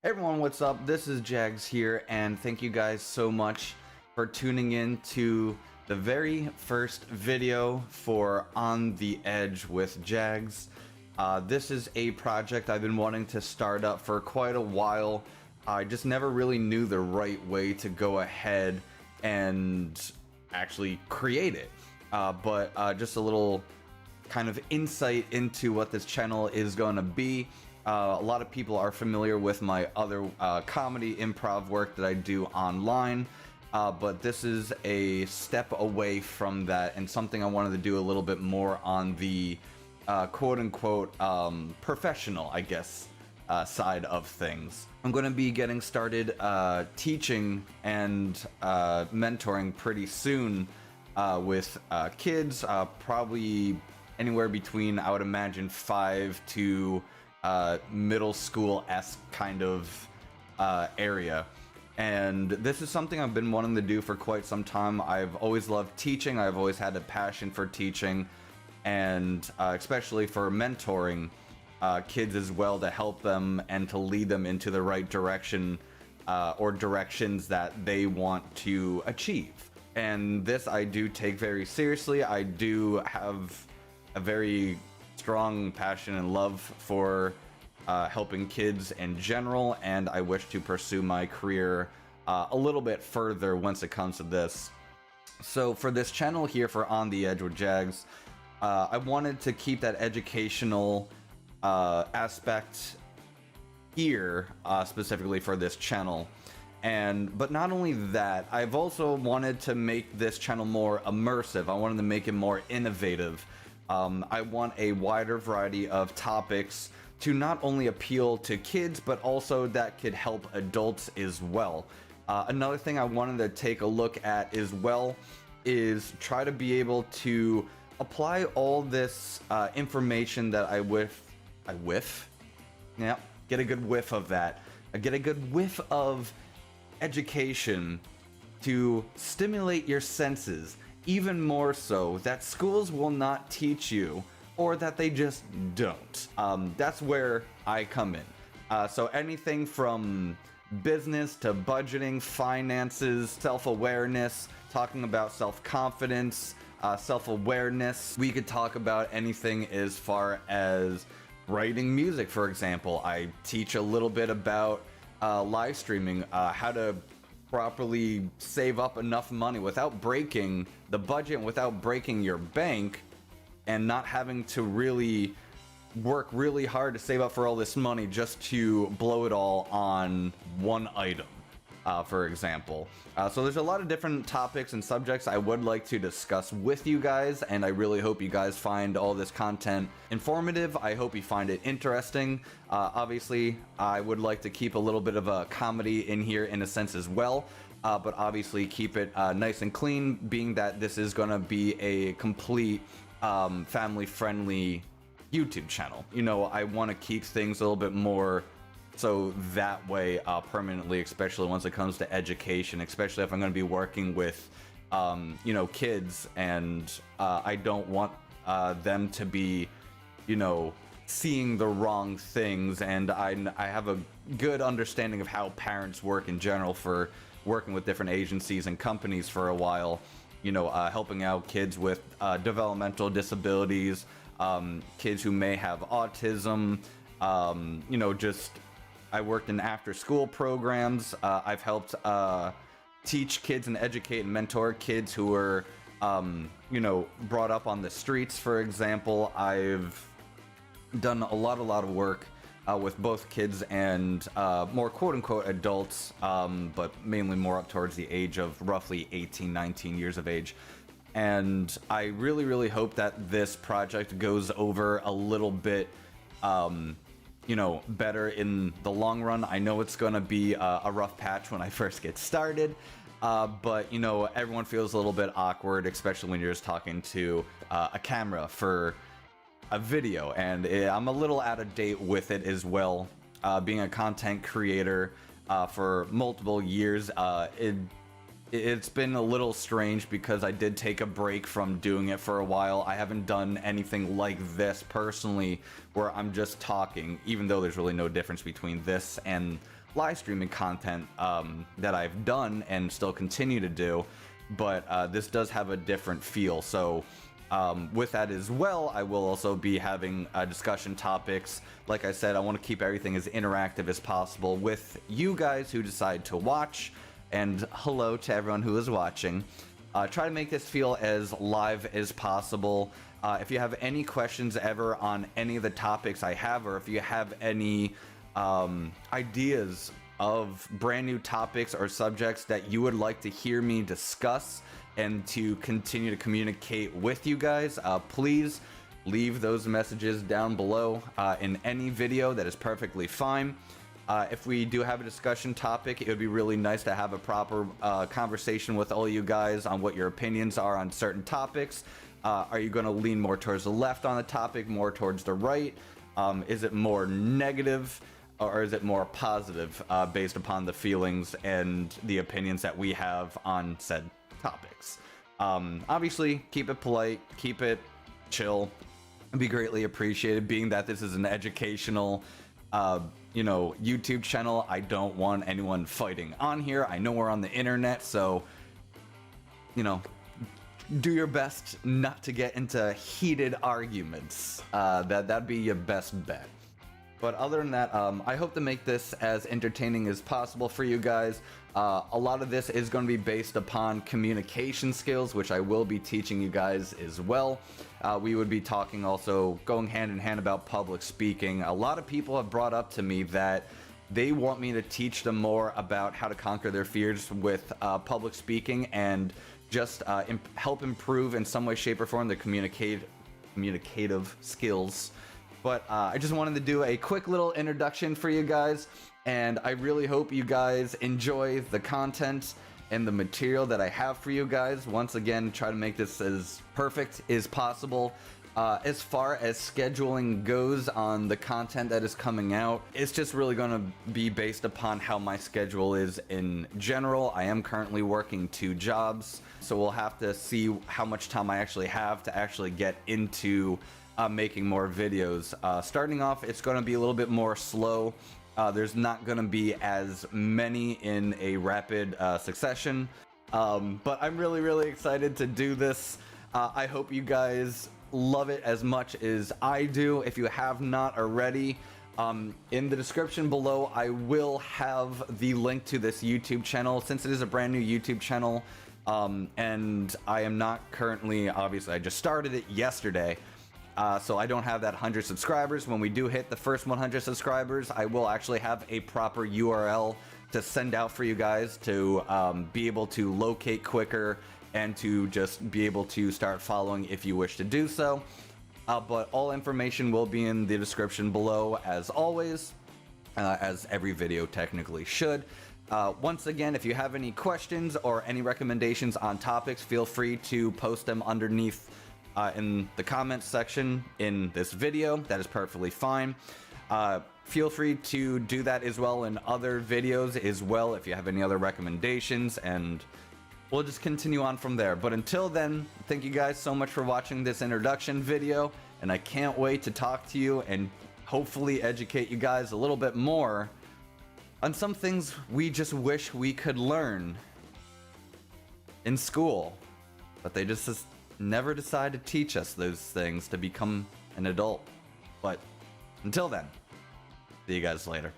Hey everyone, what's up? This is JAGZ here, and thank you guys so much for tuning in to the very first video for On the Edge with JAGZ. This is a project I've been wanting to start up for quite a while. I just never really knew the right way to go ahead and actually create it. But just a little kind of insight into what this channel is going to be. A lot of people are familiar with my other comedy improv work that I do online, but this is a step away from that and something I wanted to do a little bit more on the quote-unquote professional, I guess, side of things. I'm going to be getting started teaching and mentoring pretty soon with kids, probably anywhere between, I would imagine, 5 to middle school-esque kind of area. And this is something I've been wanting to do for quite some time. I've always loved teaching. I've always had a passion for teaching, and especially for mentoring kids as well, to help them and to lead them into the right direction or directions that they want to achieve. And this I do take very seriously. I do have a very strong passion and love for helping kids in general, and I wish to pursue my career a little bit further once it comes to this. So for this channel here for On the Edge with JAGZ, I wanted to keep that educational aspect here specifically for this channel. But not only that, I've also wanted to make this channel more immersive. I wanted to make it more innovative. I want a wider variety of topics to not only appeal to kids, but also that could help adults as well. Another thing I wanted to take a look at as well is try to be able to apply all this information that get a good whiff of that. Get a good whiff of education to stimulate your senses. Even more so, that schools will not teach you, or that they just don't. That's where I come in. So anything from business to budgeting, finances, self-awareness, talking about self-confidence, self-awareness. We could talk about anything as far as writing music, for example. I teach a little bit about live streaming, how to properly save up enough money without breaking the budget and without breaking your bank, and not having to really work really hard to save up for all this money just to blow it all on one item, for example. So there's a lot of different topics and subjects I would like to discuss with you guys, and I really hope you guys find all this content informative. I hope you find it interesting. Obviously, I would like to keep a little bit of a comedy in here in a sense as well, but obviously keep it nice and clean, being that this is going to be a complete family-friendly YouTube channel. You know, I want to keep things a little bit more so that way permanently, especially once it comes to education, especially if I'm going to be working with you know, kids, and I don't want them to be, you know, seeing the wrong things. And I have a good understanding of how parents work in general, for working with different agencies and companies for a while, you know, helping out kids with developmental disabilities, kids who may have autism, you know, just I worked in after-school programs. I've helped teach kids and educate and mentor kids who were, you know, brought up on the streets, for example. I've done a lot of work with both kids and more quote-unquote adults, but mainly more up towards the age of roughly 18, 19 years of age. And I really hope that this project goes over a little bit you know, better in the long run. I know it's gonna be a rough patch when I first get started, but you know, everyone feels a little bit awkward, especially when you're just talking to a camera for a video, and I'm a little out of date with it as well. Being a content creator for multiple years, it's been a little strange because I did take a break from doing it for a while. I haven't done anything like this personally, where I'm just talking, even though there's really no difference between this and live streaming content that I've done and still continue to do, but this does have a different feel. So with that as well, I will also be having discussion topics. Like I said, I want to keep everything as interactive as possible with you guys who decide to watch, and hello to everyone who is watching. Try to make this feel as live as possible. If you have any questions ever on any of the topics I have, or if you have any ideas of brand new topics or subjects that you would like to hear me discuss and to continue to communicate with you guys, please leave those messages down below in any video. That is perfectly fine. If we do have a discussion topic, it would be really nice to have a proper conversation with all you guys on what your opinions are on certain topics. Are you going to lean more towards the left on the topic, more towards the right? Is it more negative, or is it more positive based upon the feelings and the opinions that we have on said topics? Obviously, keep it polite, keep it chill. It'd be greatly appreciated, being that this is an educational YouTube channel. I don't want anyone fighting on here. I know we're on the internet, so do your best not to get into heated arguments. That'd be your best bet. But other than that, I hope to make this as entertaining as possible for you guys. A lot of this is going to be based upon communication skills, which I will be teaching you guys as well. We would be talking also, going hand in hand, about public speaking. A lot of people have brought up to me that they want me to teach them more about how to conquer their fears with public speaking, and just help improve in some way, shape, or form their communicative skills. But I just wanted to do a quick little introduction for you guys, and I really hope you guys enjoy the content and the material that I have for you guys. Once again, try to make this as perfect as possible. As far as scheduling goes on the content that is coming out, it's just really going to be based upon how my schedule is in general. I am currently working 2 jobs, so we'll have to see how much time I actually have to actually get into making more videos. Starting off, it's going to be a little bit more slow. There's not going to be as many in a rapid succession, but I'm really excited to do this. I hope you guys love it as much as I do. If you have not already, in the description below I will have the link to this YouTube channel, since it is a brand new YouTube channel, and I am not currently, obviously I just started it yesterday, so I don't have that 100 subscribers. When we do hit the first 100 subscribers, I will actually have a proper URL to send out for you guys to be able to locate quicker, and to just be able to start following if you wish to do so. But all information will be in the description below, as always, as every video technically should. Once again, if you have any questions or any recommendations on topics, feel free to post them underneath in the comments section in this video. That is perfectly fine. Feel free to do that as well in other videos as well if you have any other recommendations, and we'll just continue on from there. But until then, thank you guys so much for watching this introduction video, and I can't wait to talk to you and hopefully educate you guys a little bit more on some things we just wish we could learn in school, but they just never decide to teach us those things to become an adult. But until then, see you guys later.